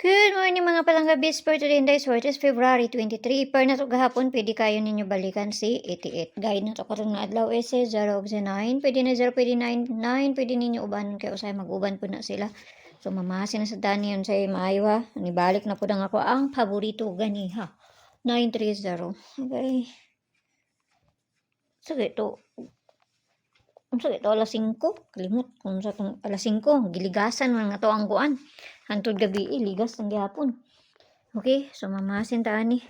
Good morning mga palangga bis for today and days for this February 23. Per na to gahapon, pwede kayo ninyo balikan si 88. Guide na to karon nga adlaw ese 0 of 9. Pwede na 0, pwede 9, 9. Pwede ninyo ubanon kayo usay mag-uban po na sila. So mamasin na sa dani yun sa maayo ha. Nibalik na po na ako ang paborito gani ha. 930. Okay. So ito. So ito alas 5. Kalimot kung sa itong alas 5. Giligasan man nga to ang kuan. Hantod gabi ligas ang gihapon. Okay, so mamasin ta ani.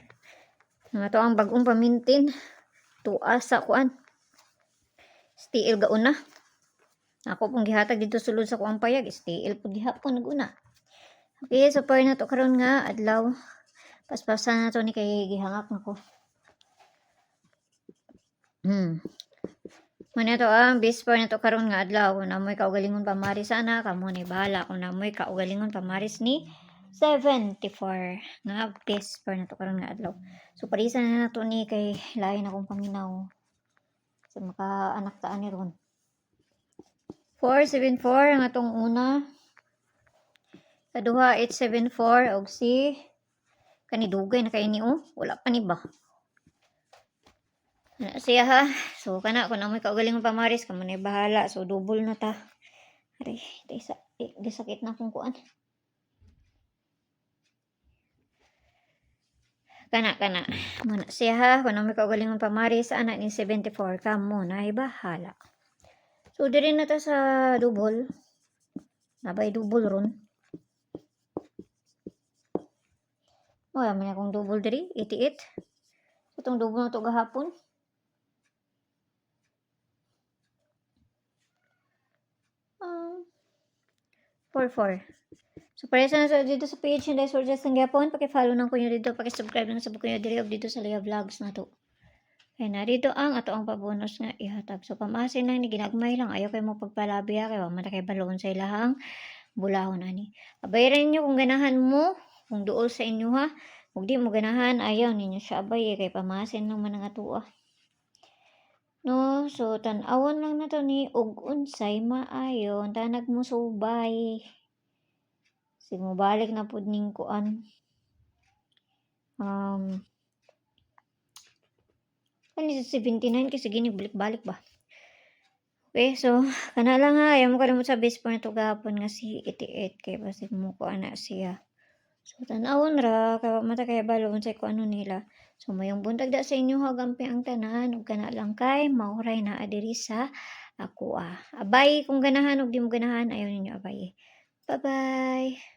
Nga to ang bagong pamintin. Tuas sa kuan. Stiil gauna. Ako pong gihatag dito sulod sa kuang payag. Stiil po gihapon naguna. Okay, so par na to karon nga adlaw. Paspasan na to ni kay gihangak nako. Muna to ang bispar na to karon nga adlaw. Kung namoy kaugalingon pamaris sana, kamo ni bahala. Kung namoy kaugalingon pamaris ni 74 nga bispar na to karon nga adlaw. So parisa na nato ni kay lain akong paminaw. So maka-anak ta ani ron. 474 ang atong una. Kaduha 874 og si kanidugay na kay ni wala pa ni ba? Siya ha. So kana kung namoy kaugalingon pamaris kamo ni bahala. So double na ta. Ari, isa gisakit na akong kuan. Kana. Muna siya ha. Kung namoy kaugalingon pamaris anak ni 74 kamo na bahala. So diri na ta sa double. Nabay double ron. Wala man akong double diri, 88. So itong double na to gahapon. 44. So, para sa dito sa page yung Dice Just ng Gapon, paki-follow lang ko nyo dito, paki-subscribe lang sa buko nyo dito dito sa Leah Vlogs na to. Kaya na dito ang ato ang pabonus nga ihatag. So, pamasin lang ni ginagmay lang. Ayaw kayo mo pagpalabi ha. Kaya wala kayo balon sa ilahang bulahon ani. Abayaran nyo kung ganahan mo, kung duol sa inyo ha. Kung di mo ganahan, ayaw ninyo siya abay. Kaya pamasin lang man ang ato ah. No, so tan-awon lang na to ni ug unsay maayon tanag mo subay. Sige mo balik na pud ning kuan. Kani 79 kasi gini balik-balik ba. Okay, so kana lang ha, ayaw mo kalimot sa base point to gahapon nga si 88 kay basig mo ko ana siya. So tan-awon ra kay mata kay balo unsay ko ano nila. So mayong buntag da sa inyo hagampi ang tanan ug kana lang kay mauray na adiri sa ako ah. Abay kung ganahan ug di mo ganahan ayaw ninyo abay. Bye-bye.